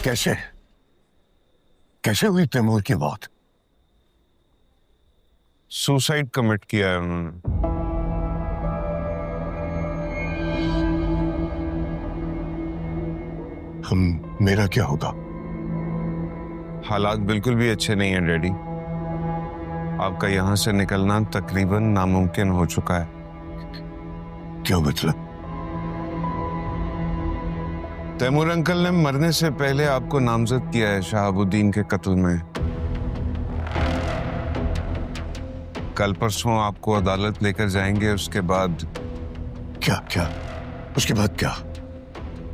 कैसे कैसे हुई तैमूर की मौत? सुसाइड कमिट किया है उन्होंने। मेरा क्या होगा? हालात बिल्कुल भी अच्छे नहीं हैं डैडी। आपका यहां से निकलना तकरीबन नामुमकिन हो चुका है। क्या मतलब? तैमूर अंकल ने मरने से पहले आपको नामजद किया है शहाबुद्दीन के कत्ल में। कल परसों आपको अदालत लेकर जाएंगे। उसके बाद क्या क्या उसके बाद क्या?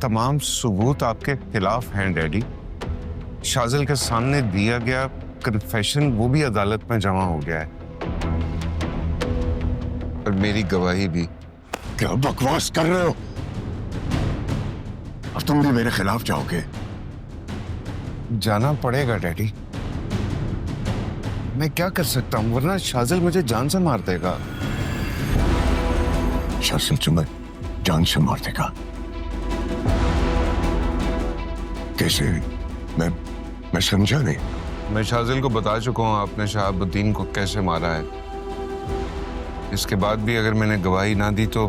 तमाम सबूत आपके खिलाफ हैं डैडी। शाजिल के सामने दिया गया कन्फेशन वो भी अदालत में जमा हो गया है और मेरी गवाही भी। क्या बकवास कर रहे हो? अब तुम भी मेरे खिलाफ जाओगे? जाना पड़ेगा डैडी। मैं क्या कर सकता हूँ, वरना शाजिल मुझे जान से मार देगा। शाजिल तुम्हें जान से मार देगा? कैसे? मैं समझा नहीं। मैं शाजिल को बता चुका हूँ आपने शहाबुद्दीन को कैसे मारा है। इसके बाद भी अगर मैंने गवाही ना दी तो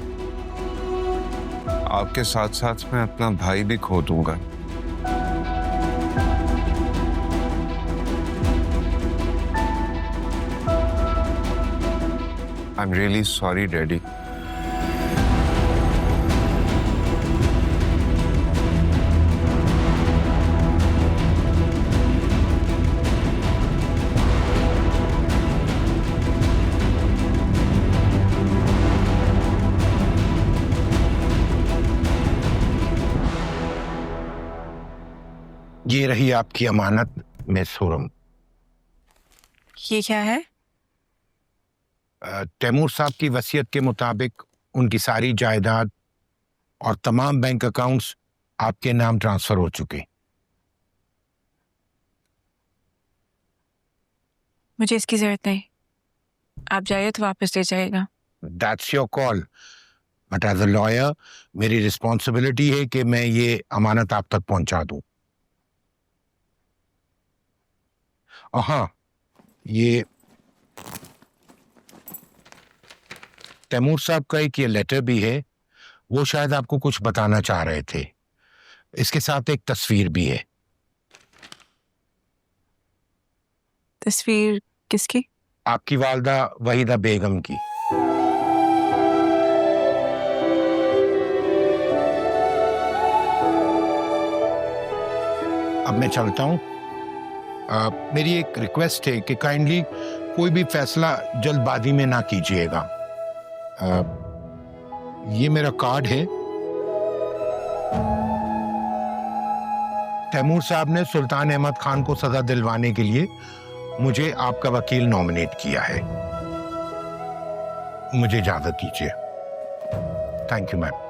आपके साथ साथ मैं अपना भाई भी खो दूंगा। I'm really sorry, Daddy. ये रही आपकी अमानत मिस हुरम। ये क्या है? तैमूर साहब की वसीयत के मुताबिक उनकी सारी जायदाद और तमाम बैंक अकाउंट्स आपके नाम ट्रांसफर हो चुके। मुझे इसकी जरूरत नहीं। आप जाइए तो वापस ले जाइएगा। That's your call, but as a lawyer मेरी रिस्पॉन्सिबिलिटी है कि मैं ये अमानत आप तक पहुंचा दूं। और हाँ, ये तैमूर साहब का एक ये लेटर भी है, वो शायद आपको कुछ बताना चाह रहे थे। इसके साथ एक तस्वीर भी है। तस्वीर किसकी? आपकी वालदा वहीदा बेगम की। अब मैं चलता हूं। मेरी एक रिक्वेस्ट है कि काइंडली कोई भी फैसला जल्दबाजी में ना कीजिएगा। ये मेरा कार्ड है। तैमूर साहब ने सुल्तान अहमद खान को सजा दिलवाने के लिए मुझे आपका वकील नॉमिनेट किया है। मुझे इजाजत दीजिए। Thank you ma'am.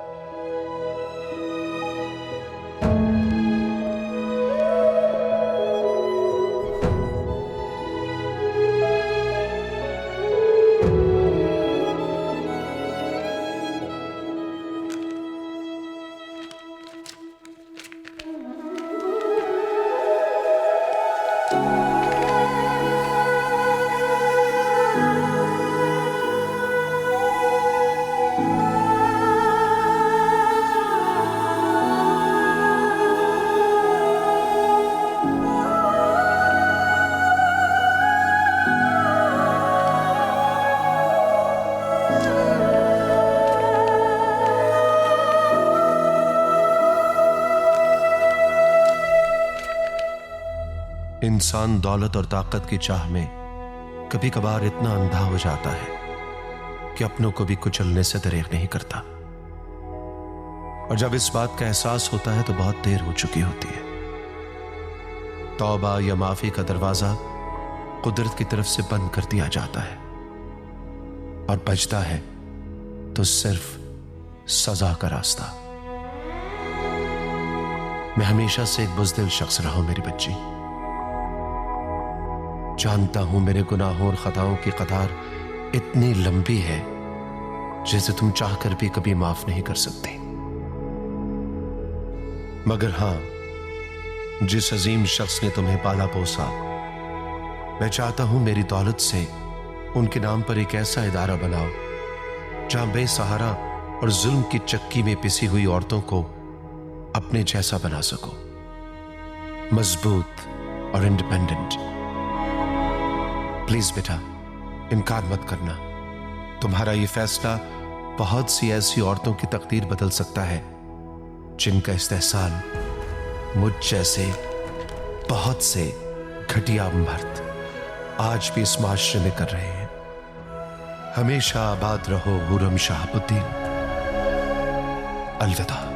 इंसान दौलत और ताकत की चाह में कभी कभार इतना अंधा हो जाता है कि अपनों को भी कुचलने से दरेग नहीं करता, और जब इस बात का एहसास होता है तो बहुत देर हो चुकी होती है। तौबा या माफी का दरवाजा कुदरत की तरफ से बंद कर दिया जाता है और बचता है तो सिर्फ सजा का रास्ता। मैं हमेशा से एक बुज़दिल शख्स रहा हूं मेरी बच्ची। जानता हूं मेरे गुनाहों और खताओं की कतार इतनी लंबी है जिसे तुम चाहकर भी कभी माफ नहीं कर सकती। मगर हां, जिस अजीम शख्स ने तुम्हें पाला पोसा, मैं चाहता हूं मेरी दौलत से उनके नाम पर एक ऐसा इदारा बनाओ जहां बेसहारा और जुल्म की चक्की में पिसी हुई औरतों को अपने जैसा बना सको, मजबूत और इंडिपेंडेंट। प्लीज बेटा, इनकार मत करना। तुम्हारा यह फैसला बहुत सी ऐसी औरतों की तकदीर बदल सकता है जिनका इस्तेहसाल मुझ जैसे बहुत से घटिया मर्द आज भी इस माशरे में कर रहे हैं। हमेशा आबाद रहो हुरम शहाबुद्दीन। अलविदा।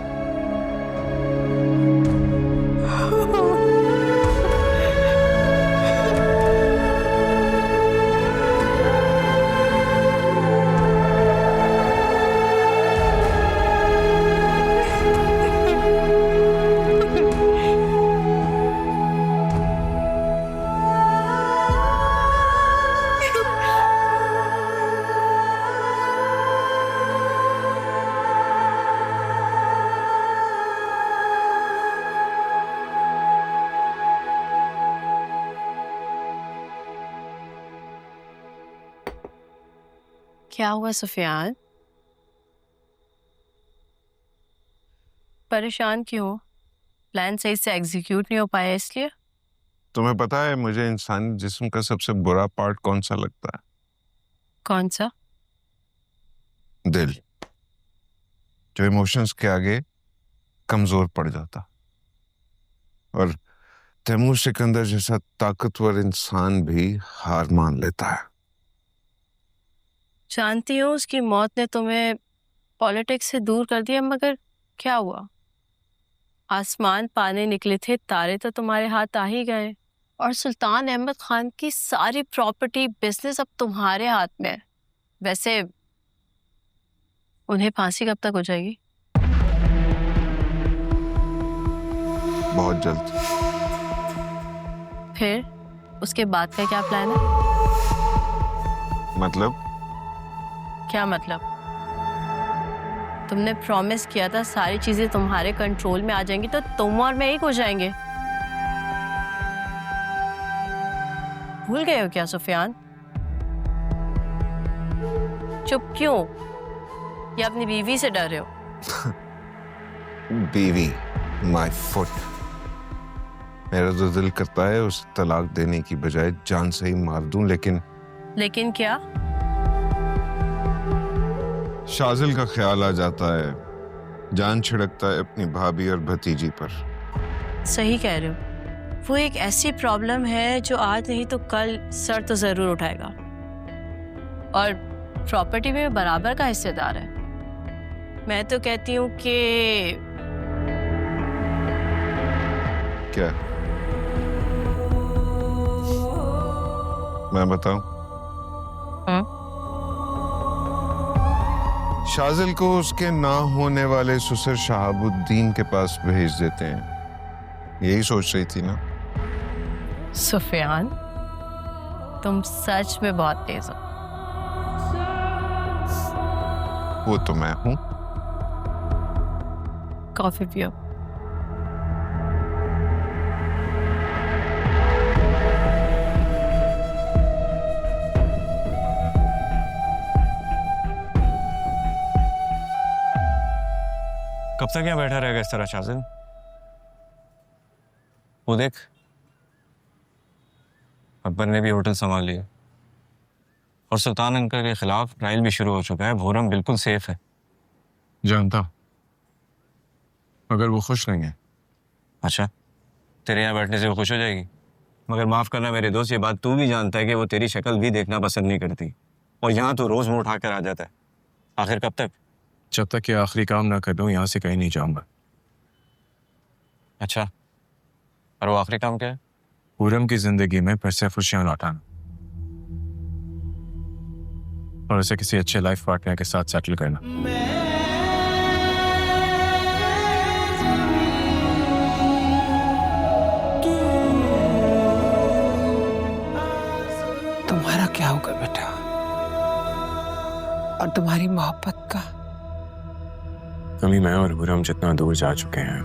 क्या हुआ सुफियान? परेशान क्यों? प्लान सही से एग्जीक्यूट नहीं हो पाया इसलिए? तुम्हें पता है मुझे इंसानी जिस्म का सबसे बुरा पार्ट कौन सा लगता है? कौन सा? दिल, जो इमोशंस के आगे कमजोर पड़ जाता। और तैमूर सिकंदर जैसा ताकतवर इंसान भी हार मान लेता है। जानती हूँ उसकी मौत ने तुम्हें पॉलिटिक्स से दूर कर दिया, मगर क्या हुआ? आसमान पाने निकले थे तारे तो तुम्हारे हाथ आ ही गए, और सुल्तान अहमद खान की सारी प्रॉपर्टी बिजनेस अब तुम्हारे हाथ में है। वैसे उन्हें फांसी कब तक हो जाएगी? बहुत जल्द। फिर उसके बाद का क्या प्लान है? मतलब? क्या मतलब? तुमने प्रॉमिस किया था सारी चीजें तुम्हारे कंट्रोल में आ जाएंगी तो तुम और मैं एक हो जाएंगे। भूल गए हो क्या सुफियान? चुप क्यों? या अपनी बीवी से डर रहे हो? बीवी, माय फुट। मेरा तो दिल करता है उसे तलाक देने की बजाय जान से ही मार दूं, लेकिन क्या? शाजिल का ख्याल आ जाता है, जान छिड़कता है अपनी भाभी और भतीजी पर। सही कह रहे हो। वो एक ऐसी प्रॉब्लम है जो आज नहीं तो कल सर तो जरूर उठाएगा, और प्रॉपर्टी में बराबर का हिस्सेदार है। मैं तो कहती हूँ कि क्या? मैं बताऊं? शाजिल को उसके ना होने वाले ससुर शहाबुद्दीन के पास भेज देते हैं। यही सोच रही थी ना? सुफियान, तुम सच में बहुत तेज हो। वो तो मैं हूं। कॉफी पियो। कब तक यहाँ बैठा रहेगा इस तरह शाजिल? वो देख, अकबर ने भी होटल संभाल लिया और सुल्तान अंकल के खिलाफ ट्रायल भी शुरू हो चुका है। भोरम बिल्कुल सेफ है। जानता, मगर वो खुश नहीं है। अच्छा, तेरे यहाँ बैठने से वो खुश हो जाएगी? मगर माफ करना मेरे दोस्त, ये बात तू भी जानता है कि वो तेरी शक्ल भी देखना पसंद नहीं करती, और यहाँ तो रोज मुंह उठा कर आ जाता है। आखिर कब तक? जब तक ये आखिरी काम ना कर दूं यहाँ से कहीं नहीं जाऊंगा। अच्छा, और वो आखिरी काम क्या है? पूरम की जिंदगी में फिर से खुशियां लौटाना और उसे किसी अच्छे लाइफ पार्टनर के साथ सेटल करना। तुम्हारा क्या होगा बेटा, और तुम्हारी मोहब्बत का? कभी मैं और हुरम जितना दूर जा चुके हैं,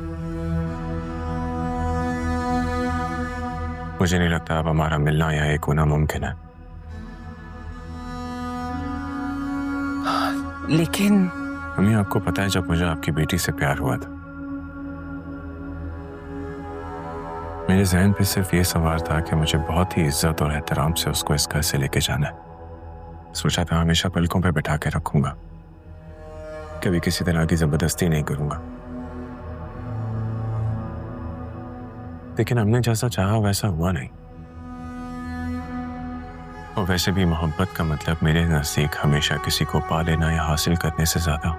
मुझे नहीं लगता अब हमारा मिलना या एक होना मुमकिन है। लेकिन मम्मी, आपको पता है जब मुझे आपकी बेटी से प्यार हुआ था, मेरे जहन पे सिर्फ ये सवाल था कि मुझे बहुत ही इज्जत और एहतराम से उसको इस घर से लेके जाना है। सोचा था हमेशा पलकों पे बिठा के रखूंगा, कभी किसी तरह की जबरदस्ती नहीं करूंगा। लेकिन हमने जैसा चाहा वैसा हुआ नहीं। और वैसे भी मोहब्बत का मतलब मेरे नजदीक हमेशा किसी को पा लेना या हासिल करने से ज्यादा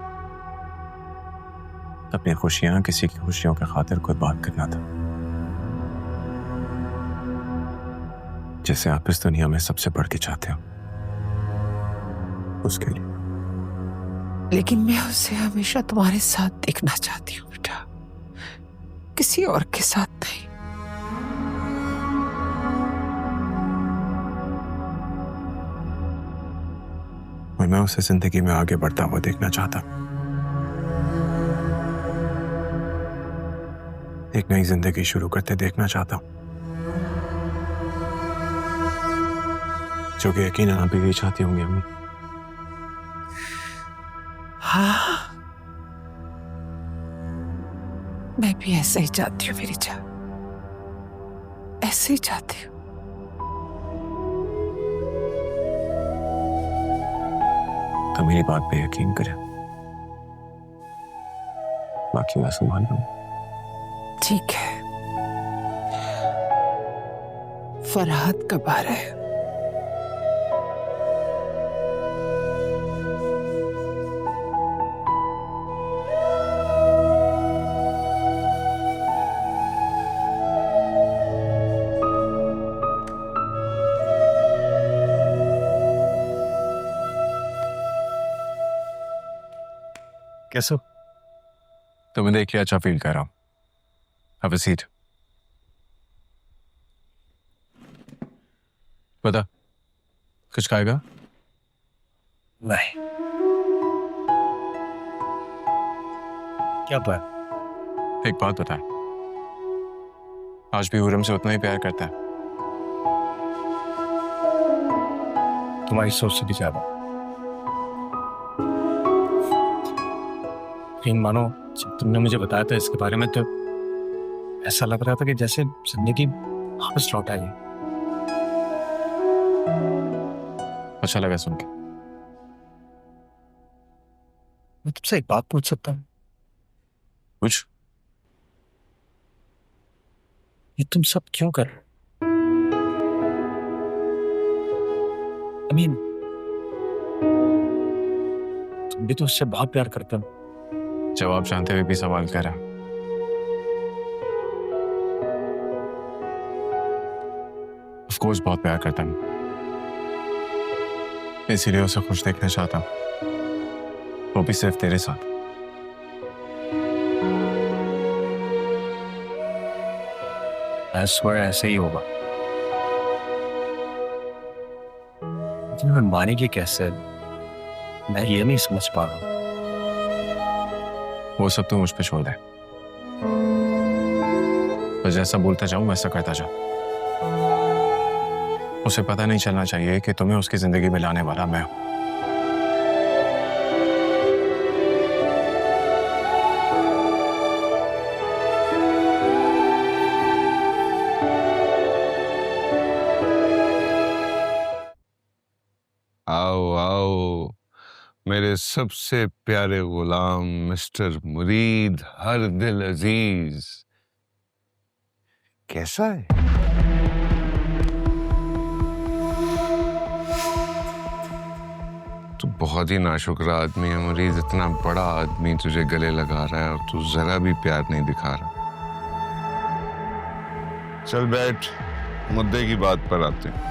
अपनी खुशियां किसी की खुशियों की खातिर कुर्बान करना था, जैसे आप इस दुनिया में सबसे बढ़ के चाहते हो उसके लिए। लेकिन मैं उसे हमेशा तुम्हारे साथ देखना चाहती हूँ बेटा, किसी और के साथ नहीं। और मैं उसे जिंदगी में आगे बढ़ता हुआ देखना चाहता, एक नई जिंदगी शुरू करते देखना चाहता हूं, जो कि यकीनन आप भी चाहती होंगी अम्मी। हाँ, मैं भी ऐसे ही चाहती हूँ मेरी जान, ऐसे ही चाहती हूँ। तो मेरी बात पे यकीन करें, बाकी मैं संभाल लूंगा। ठीक है। फरहाद कब आ रहा है? कैसे हो? तुम्हें देख के अच्छा फील कर रहा हूं। Have a seat. बता, कुछ खाएगा? नहीं। क्या बात? एक बात बता, आज भी हुरम से उतना ही प्यार करता है? तुम्हारी सोच से भी ज्यादा। लेकिन मानो जब तुमने मुझे बताया था इसके बारे में तो ऐसा लग रहा था कि जैसे जिंदगी वापस लौट आई। अच्छा लगा सुन के। मैं तुमसे एक बात पूछ सकता हूँ? कुछ? ये तुम सब क्यों कर रहे हो? I mean, तुम भी तो उससे बहुत प्यार करते हो। जवाब जानते हुए भी सवाल करा। ऑफ कोर्स बहुत प्यार करता हूं, इसीलिए उसे खुश देखना चाहता हूं, वो भी सिर्फ तेरे साथ। I swear ऐसे ही होगा। लेकिन मानेंगे कैसे? मैं ये नहीं समझ पा रहा हूँ। वो सब तू मुझ पे छोड़ दे, बस जैसा बोलता जाऊं वैसा करता जा। उसे पता नहीं चलना चाहिए कि तुम्हें उसकी जिंदगी में लाने वाला मैं हूं। आओ आओ मेरे सबसे प्यारे गुलाम मिस्टर मुरीद हर दिल अजीज, कैसा है? तू बहुत ही नाशुक्र आदमी है मुरीद, इतना बड़ा आदमी तुझे गले लगा रहा है और तू जरा भी प्यार नहीं दिखा रहा। चल बैठ, मुद्दे की बात पर आते हैं।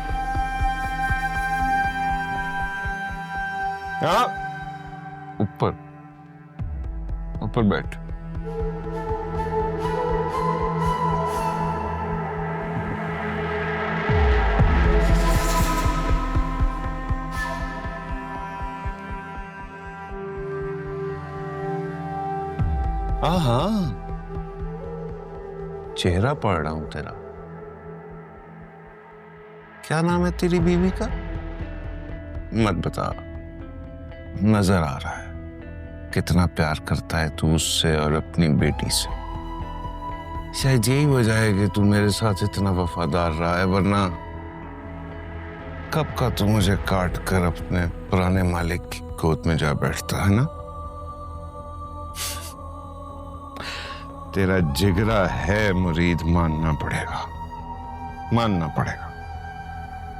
ऊपर ऊपर बैठ। हाँ, चेहरा पढ़ रहा हूं तेरा। क्या नाम है तेरी बीवी का? मत बता। नजर आ रहा है कितना प्यार करता है तू उससे और अपनी बेटी से। शायद यही वजह है कि तू मेरे साथ इतना वफादार रहा है, वरना कब का तू मुझे काट कर अपने पुराने मालिक की गोद में जा बैठता है ना। तेरा जिगरा है मुरीद, मानना पड़ेगा, मानना पड़ेगा।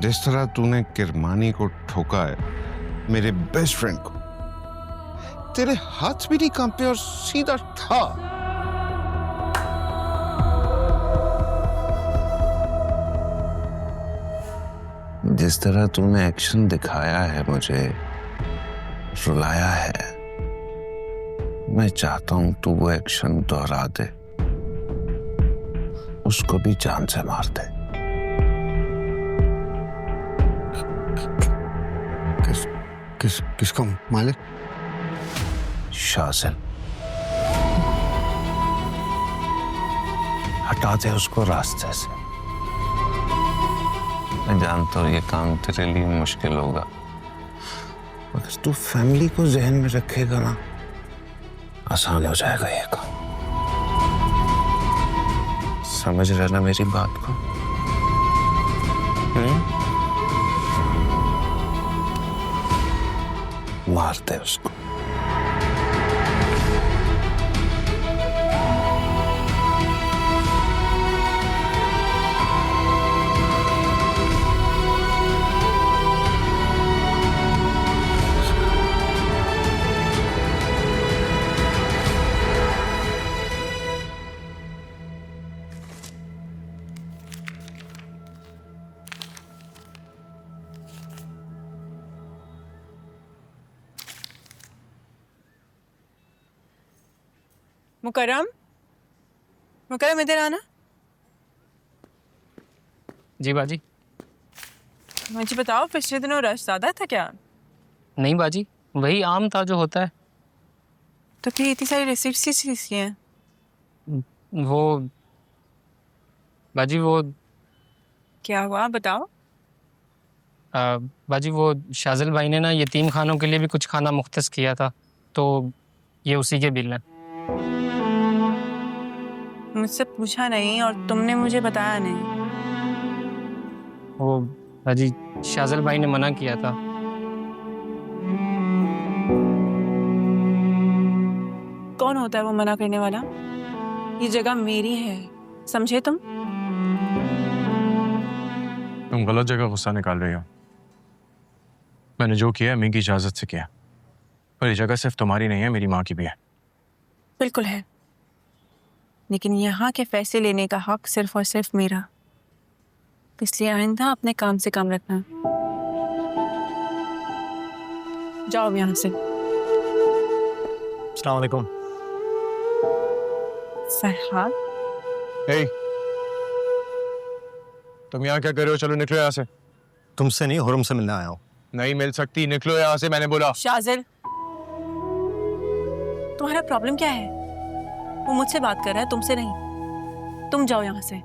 जिस तरह तूने किरमानी को ठोका है, मेरे बेस्ट फ्रेंड को, तेरे हाथ भी नहीं कांपे और सीधा ठा। जिस तरह तूने एक्शन दिखाया है, मुझे रुलाया है, मैं चाहता हूं तू वो एक्शन दोहरा दे, उसको भी जान से मार दे। किसको मालिक? शाज़िल, हटा दे उसको रास्ते से। मैं जानता हूं ये काम तेरे लिए मुश्किल होगा, मगर तू फैमिली को जहन में रखेगा ना, आसान हो जाएगा ये काम। समझ रहे ना मेरी बात को? मार दे उसको। मुकर्रम, मुकर्रम इधर आना। जी बाजी। मुझे बताओ, पिछले दिनों रश ज्यादा था क्या? नहीं बाजी, वही आम था जो होता है। तो फिर इतनी सारी रिसिप्ट्स किस चीज़ की हैं? वो बाजी, वो क्या हुआ बताओ। बाजी, वो शाज़िल भाई ने ना यतीम खानों के लिए भी कुछ खाना मुख्तस किया था, तो ये उसी के बिल हैं। मुझसे पूछा नहीं और तुमने मुझे बताया नहीं। वो बाजी, शाज़िल भाई ने मना किया था। कौन होता है वो मना करने वाला? ये जगह मेरी है, समझे तुम? तुम गलत जगह गुस्सा निकाल रही हो। मैंने जो किया अम्मी की इजाजत से किया, पर ये जगह सिर्फ तुम्हारी नहीं है, मेरी माँ की भी है। बिल्कुल है, लेकिन यहाँ के फैसले लेने का हक सिर्फ और सिर्फ मेरा। इसलिए आइंदा अपने काम से काम रखना। जाओ यहाँ से। अस्सलाम वालेकुम। फरहाद, हे, तुम यहाँ क्या कर रहे हो? चलो निकलो यहाँ से। तुमसे नहीं, हुरम से मिलने आया हूँ। नहीं मिल सकती, निकलो यहाँ से, मैंने बोला। शाज़िल, तुम्हारा प्रॉब्लम क्या है? वो मुझसे बात कर रहा है, तुमसे नहीं। तुम जाओ यहाँ से।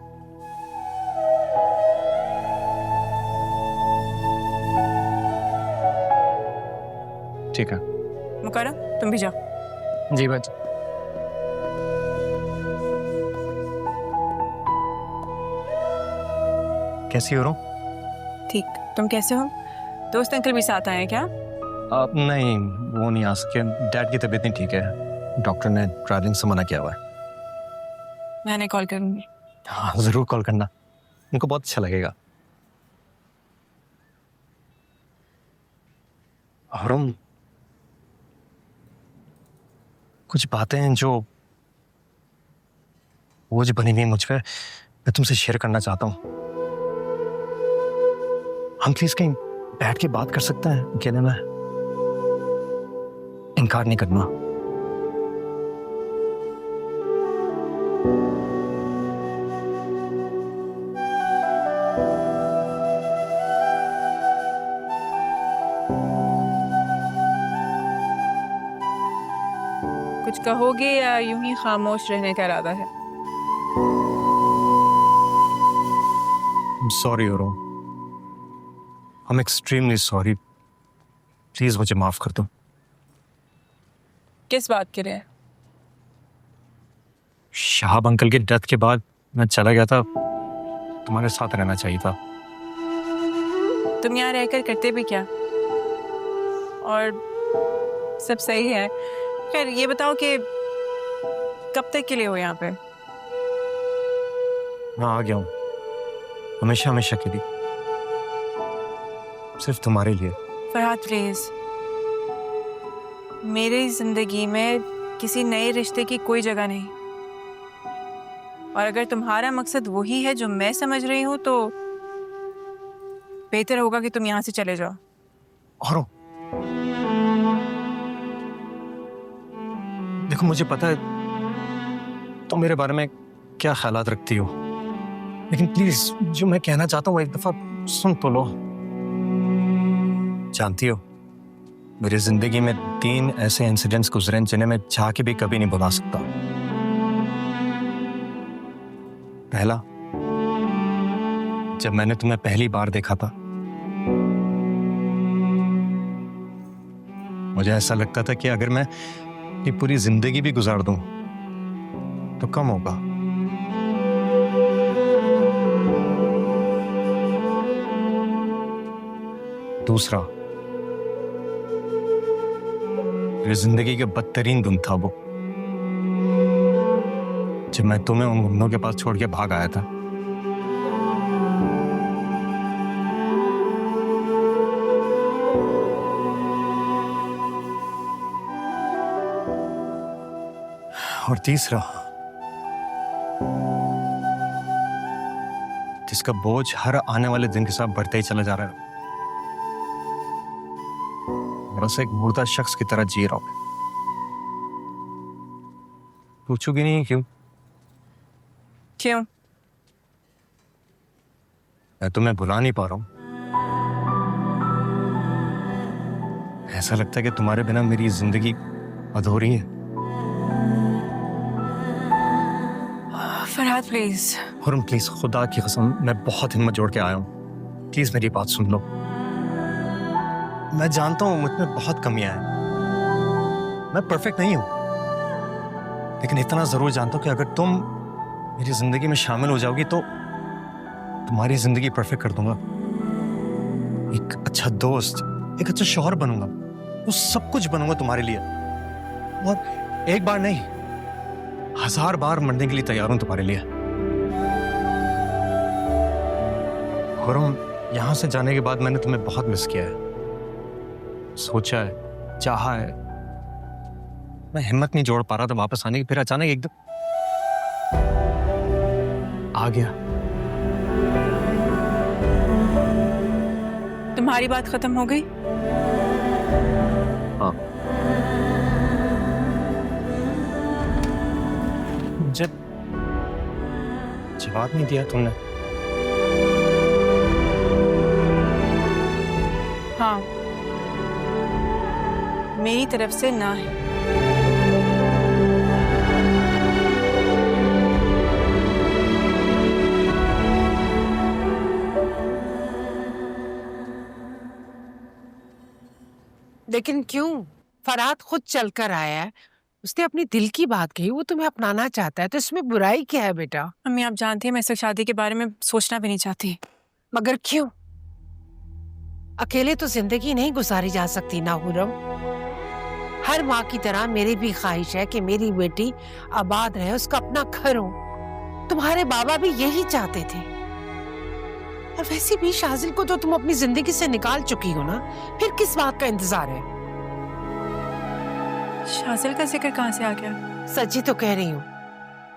ठीक है। मुकर्रम, तुम भी जाओ। जी बाजी। कैसी हो? ठीक, तुम कैसे हो? दोस्त अंकल भी साथ आए हैं क्या? नहीं, वो नहीं आ सके। डैड की तबीयत नहीं ठीक है, डॉक्टर ने ट्रैवलिंग से मना किया हुआ है। मैंने कॉल करूंगी। हाँ, जरूर कॉल करना, उनको बहुत अच्छा लगेगा। हुरम, कुछ बातें हैं जो बोझ बनी हुई मुझ पे, मैं तुमसे शेयर करना चाहता हूँ। हम प्लीज कहीं बैठ के बात कर सकते हैं अकेले में? इनकार नहीं करना। कुछ कहोगे या यूं ही खामोश रहने का इरादा है? Sorry Hurrem, I'm extremely sorry. Please मुझे माफ कर दो। किस बात के लिए? शाहब अंकल की डेथ के बाद मैं चला गया था, तुम्हारे साथ रहना चाहिए था। तुम यहाँ रहकर करते भी क्या? और सब सही है। खैर ये बताओ कि कब तक के लिए हो यहाँ पे? मैं आ गया हूँ, हमेशा हमेशा के लिए, सिर्फ तुम्हारे लिए। फरहाद प्लीज, मेरी जिंदगी में किसी नए रिश्ते की कोई जगह नहीं, और अगर तुम्हारा मकसद वही है जो मैं समझ रही हूँ तो बेहतर होगा कि तुम यहाँ से चले जाओ। और देखो, मुझे पता है तुम मेरे बारे में क्या ख्यालात रखती हो, लेकिन प्लीज जो मैं कहना चाहता हूँ वो एक दफा सुन तो लो। जानती हो, मेरी जिंदगी में 3 ऐसे इंसिडेंट्स गुजरे जिन्हें मैं चाह के भी कभी नहीं भुला सकता। पहला, जब मैंने तुम्हें पहली बार देखा था, मुझे ऐसा लगता था कि अगर मैं ये पूरी जिंदगी भी गुजार दूं तो कम होगा। दूसरा, मेरी जिंदगी का बदतरीन दिन था वो, जब मैं तुम्हें उन गुंडों के पास छोड़ के भाग आया था। और तीसरा, जिसका बोझ हर आने वाले दिन के साथ बढ़ते ही चला जा रहा है, बस एक मुर्दा शख्स की तरह जी रहा हूं। पूछोगी नहीं क्यों? क्यों? मैं तुम्हें भुला नहीं पा रहा हूं। ऐसा लगता है कि तुम्हारे बिना मेरी जिंदगी अधूरी है। फरहाद प्लीज। और प्लीज, खुदा की कसम, मैं बहुत हिम्मत जोड़ के आया हूं, प्लीज मेरी बात सुन लो। मैं जानता हूं मुझ में बहुत कमियां हैं, मैं परफेक्ट नहीं हूं, लेकिन इतना जरूर जानता हूं कि अगर तुम मेरी जिंदगी में शामिल हो जाओगी तो तुम्हारी जिंदगी परफेक्ट कर दूंगा। एक अच्छा दोस्त, एक अच्छा शौहर बनूंगा, वो सब कुछ बनूंगा तुम्हारे लिए। और एक बार नहीं, 1000 बार मरने के लिए तैयार हूं तुम्हारे लिए। और यहां से जाने के बाद मैंने तुम्हें बहुत मिस किया है, सोचा है, चाहा है, मैं हिम्मत नहीं जोड़ पा रहा था वापस आने की, फिर अचानक एकदम आ गया। तुम्हारी बात खत्म हो गई? हाँ, मुझे जवाब नहीं दिया तुमने। हाँ, मेरी तरफ से ना है। लेकिन क्यों? फरहाद खुद चलकर आया है, उसने अपनी दिल की बात कही, वो तुम्हें अपनाना चाहता है, तो इसमें बुराई क्या है बेटा? अम्मी आप जानती हैं मैं इस वक्त शादी के बारे में सोचना भी नहीं चाहती। मगर क्यों? अकेले तो जिंदगी नहीं गुजारी जा सकती ना हुरम। हर माँ की तरह मेरी भी ख्वाहिश है कि मेरी बेटी आबाद रहे, उसका अपना घर हो। तुम्हारे बाबा भी यही चाहते थे। और वैसे भी शाजिल को तो तुम अपनी जिंदगी से निकाल चुकी हो ना, फिर किस बात का इंतजार है? शाजिल का जिक्र कहाँ से आ गया? सच्ची तो कह रही हूँ,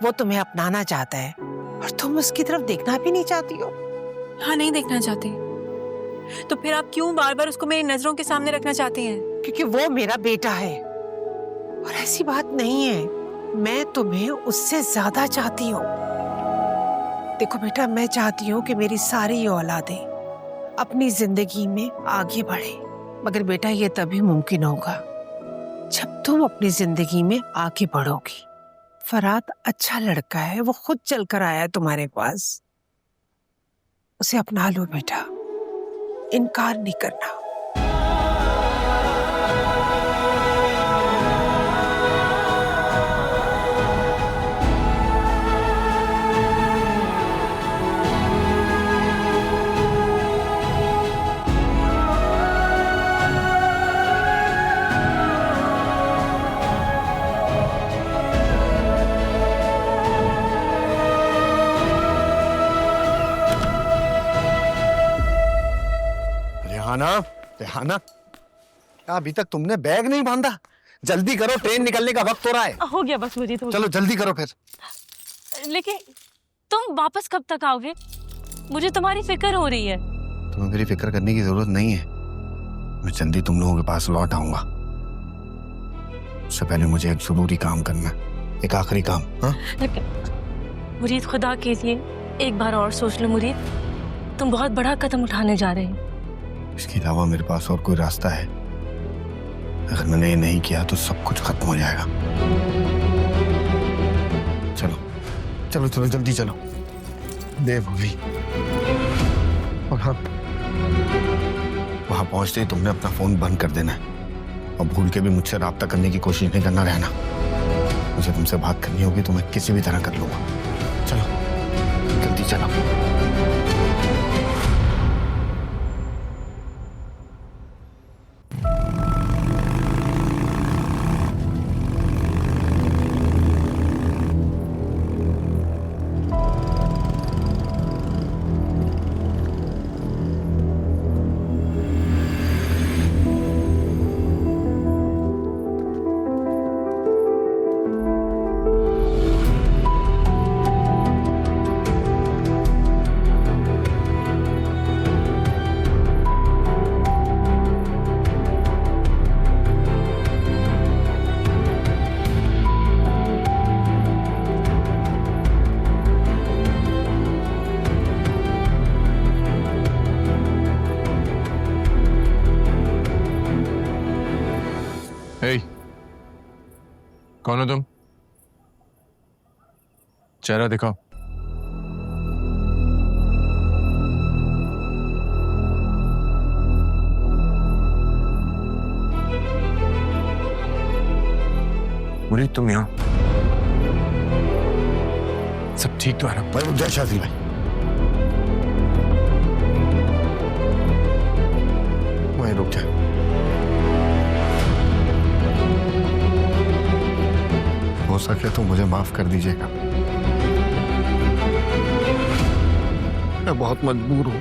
वो तुम्हें अपनाना चाहता है और तुम उसकी तरफ देखना भी नहीं चाहती हो। हाँ, नहीं देखना चाहती। तो फिर आप क्यों बार बार उसको मेरी नजरों के सामने रखना चाहती हैं? क्योंकि वो मेरा बेटा है, और ऐसी बात नहीं है, मैं तुम्हें उससे ज्यादा चाहती हूँ। देखो बेटा, मैं चाहती हूँ कि मेरी सारी औलादें अपनी जिंदगी में आगे बढ़े, मगर बेटा ये तभी मुमकिन होगा जब तुम अपनी जिंदगी में आगे बढ़ोगी। फरहाद अच्छा लड़का है, वो खुद चलकर आया है तुम्हारे पास, उसे अपना लो बेटा। इनकार नहीं करना। रेहाना, रेहाना, क्या अभी तक तुमने बैग नहीं बांधा? जल्दी करो, ट्रेन निकलने का वक्त हो रहा है। हो गया बस मुझे तो। चलो जल्दी करो फिर। लेकिन तुम वापस कब तक आओगे? मुझे तुम्हारी फिक्र हो रही है। तुम्हें मेरी फिक्र करने की जरूरत नहीं है। मैं जल्दी तुम लोगों के पास लौट आऊंगा। उससे पहले मुझे एक जरूरी काम करना है, एक आखिरी काम। हाँ? मुरीद, खुदा के लिए एक बार और सोच लो मुरीद, तुम बहुत बड़ा कदम उठाने जा रहे हो। इसके अलावा मेरे पास और कोई रास्ता है? अगर मैंने ये नहीं किया तो सब कुछ खत्म हो जाएगा। चलो चलो चलो जल्दी चलो, देर हो गई। और हाँ, वहां पहुंचते ही तुमने अपना फोन बंद कर देना है और भूल के भी मुझसे राब्ता करने की कोशिश नहीं करना रहना। मुझे तुमसे बात करनी होगी तो मैं किसी भी तरह कर लूंगा। चलो जल्दी चलो। कौन हो तुम? चेहरा दिखाओ। मुरीद, तुम यहाँ? सब ठीक तो है ना? भाई रुक जा शादी भाई, वहीं रुक जा। हो सके तो मुझे माफ कर दीजिएगा, मैं बहुत मजबूर हूं।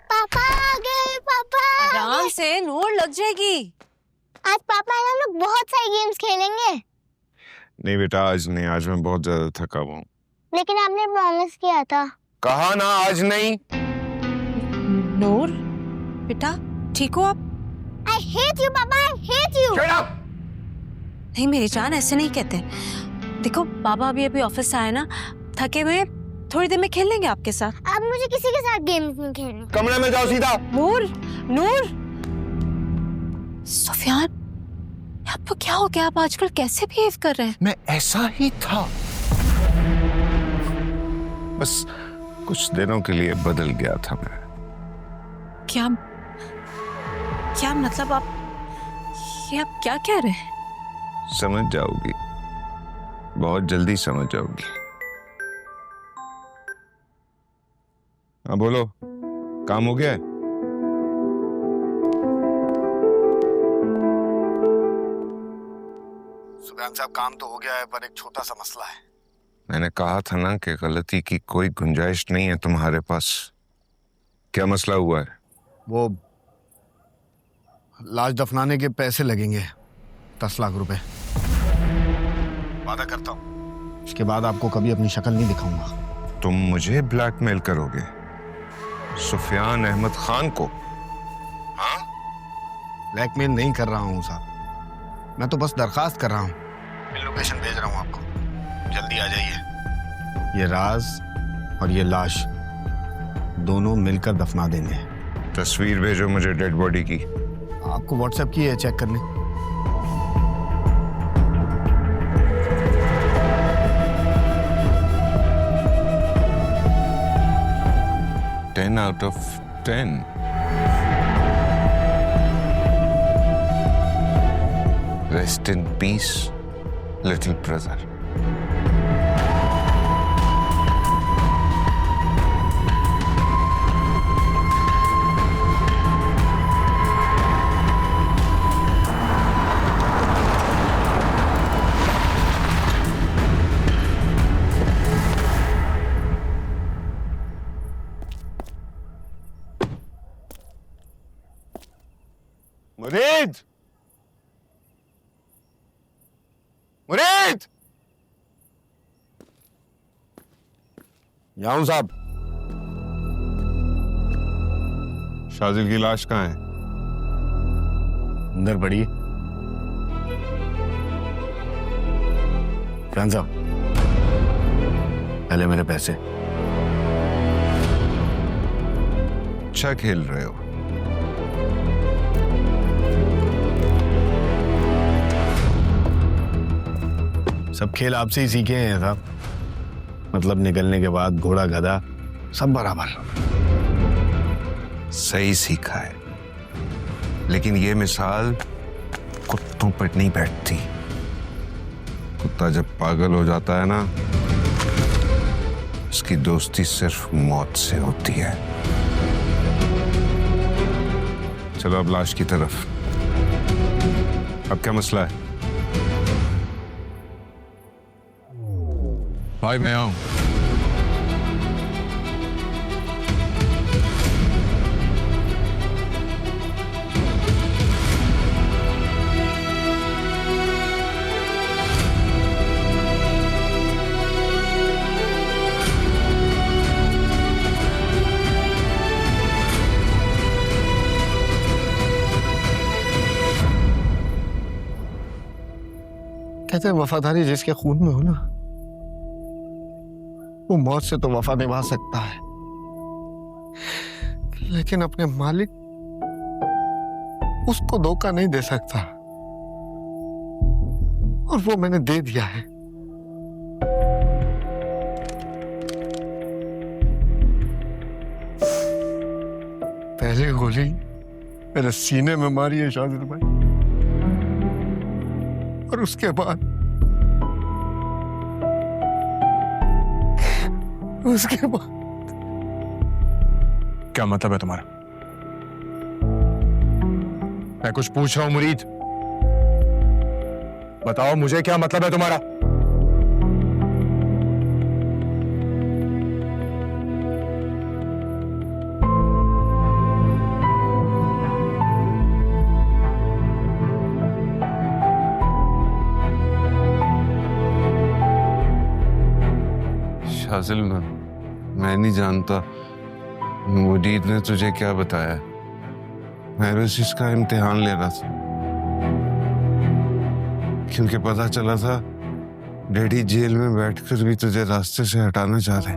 पापा आ गए। पापा आराम से, नूर लग जाएगी। आज पापा हम लोग बहुत सारे गेम्स खेलेंगे। नहीं बेटा, आज नहीं, आज मैं बहुत ज्यादा थका हुआ हूँ। लेकिन आपने प्रॉमिस किया था। कहा ना आज नहीं। नूर बेटा, ठीक हो आप? I hate you पापा, I hate you। Shut up! नहीं मेरी जान, ऐसे नहीं कहते। देखो बाबा अभी ऑफिस से आए ना, थके हुए, थोड़ी देर में खेल लेंगे आपके साथ। अब मुझे किसी के साथ गेम्स नहीं खेलने। कमरे में जाओ सीधा। नूर, नूर, सुफियान, आपको क्या हो गया? आप आजकल कैसे बिहेव कर रहे हैं? मैं ऐसा ही था, बस कुछ दिनों के लिए बदल गया था मैं। क्या क्या मतलब आप क्या कह रहे हैं? समझ जाओगी, बहुत जल्दी समझ जाओगी। हाँ बोलो, काम हो गया है? सुबह साहब, काम तो हो गया है पर एक छोटा सा मसला है। मैंने कहा था ना कि गलती की कोई गुंजाइश नहीं है तुम्हारे पास। क्या मसला हुआ है? वो लाश दफनाने के पैसे लगेंगे, 10 लाख रुपए। वादा करता हूँ इसके बाद आपको कभी अपनी शक्ल नहीं दिखाऊंगा। तुम मुझे ब्लैकमेल करोगे? सुफियान अहमद खान को? हाँ? ब्लैकमेल नहीं कर रहा हूँ साहब, मैं तो बस दरखास्त कर रहा हूँ। मैं लोकेशन भेज रहा हूँ आपको, जल्दी आ जाइए। ये राज और ये लाश दोनों मिलकर दफना देंगे। तस्वीर भेजो मुझे डेड बॉडी की। आपको व्हाट्सएप की है, चेक कर लें। Ten out of 10। Rest in peace, little brother। मुरीद, मुरीद, जाऊं साहब। शाजिल की लाश कहाँ है? अंदर पड़ी है। खान साहब, पहले मेरे पैसे। अच्छा खेल रहे हो। सब खेल आपसे ही सीखे हैं साहब। मतलब निकलने के बाद घोड़ा गधा सब बराबर। सही सीखा है, लेकिन ये मिसाल कुत्तों पर नहीं बैठती। कुत्ता जब पागल हो जाता है ना, उसकी दोस्ती सिर्फ मौत से होती है। चलो अब लाश की तरफ। अब क्या मसला है? भाई मैं आऊं। कहते हैं वफादारी जिसके खून में हो ना, वो मौत से तो वफा निभा सकता है, लेकिन अपने मालिक उसको धोखा नहीं दे सकता। और वो मैंने दे दिया है। पहले गोली मेरे सीने में मारी है शाजिल भाई, और उसके बाद क्या मतलब है तुम्हारा? मैं कुछ पूछ रहा हूं मुरीद, बताओ मुझे क्या मतलब है तुम्हारा? शाजिल, मैं नहीं जानता मुरीद ने तुझे क्या बताया। मैं बस इसका इम्तिहान ले रहा था, क्योंकि पता चला था डैडी जेल में बैठकर भी तुझे रास्ते से हटाना चाह रहे।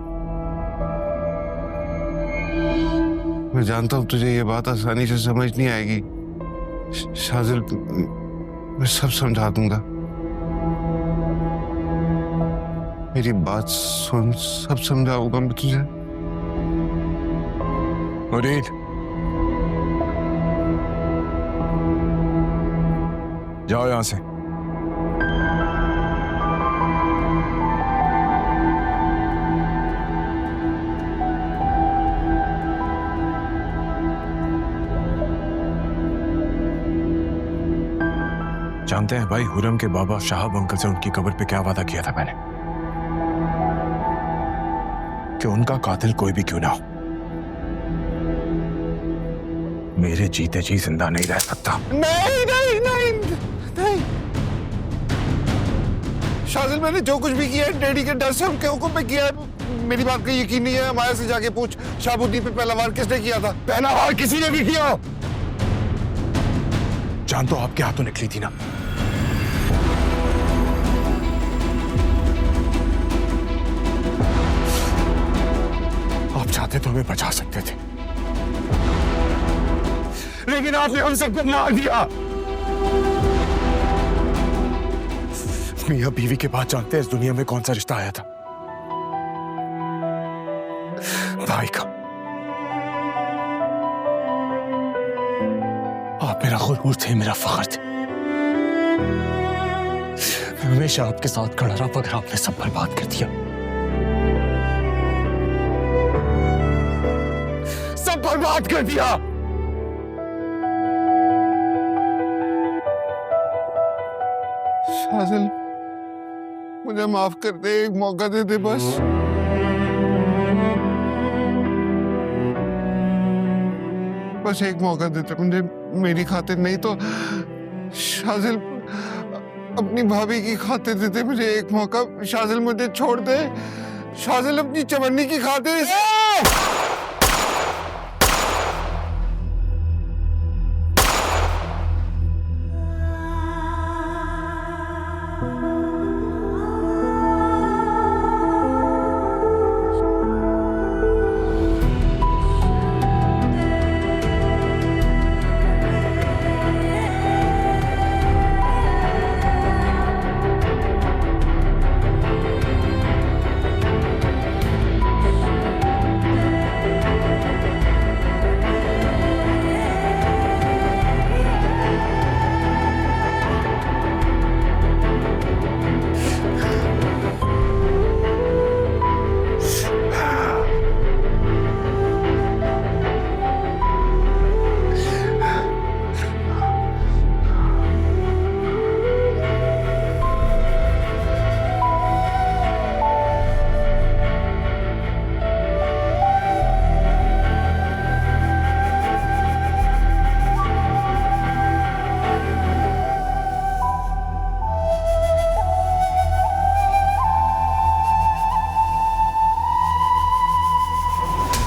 मैं जानता हूं तुझे ये बात आसानी से समझ नहीं आएगी शाजिल, मैं सब समझा दूंगा। मेरी बात सुन, सब समझाऊंगा मैं तुझे। मुरीद, जाओ यहां से। जानते हैं भाई, हुरम के बाबा शाहब अंकल से उनकी कब्र पे क्या वादा किया था मैंने, कि उनका कातिल कोई भी क्यों ना हो, मेरे जीते जी जिंदा नहीं रह सकता। नहीं नहीं नहीं नहीं शाजिल, मैंने जो कुछ भी किया है डैडी के डर से उनके हुक्म पे किया है। मेरी बात का यकीन नहीं है? माया से जाके पूछ, शाहबुद्दीन पे पहला वार किसने किया था? पहला वार किसी ने भी किया। जान तो आपके हाथों निकली थी ना। आप चाहते तो हमें बचा सकते थे, लेकिन आपने हम सबको मार दिया। मियां बीवी के बाद जानते हैं इस दुनिया में कौन सा रिश्ता आया था? भाई का। आप मेरा गुरूर थे, मेरा फख्र थे। मैं हमेशा आपके साथ खड़ा रहा, मगर आपने सब बर्बाद कर दिया, सब बर्बाद कर दिया। शाज़िल, मुझे माफ कर दे, एक मौका दे दे बस। बस एक मौका देते मुझे, मेरी खातिर नहीं तो शाज़िल अपनी भाभी की खातिर देते मुझे एक मौका। शाज़िल मुझे छोड़ दे, शाज़िल अपनी चवन्नी की खातिर।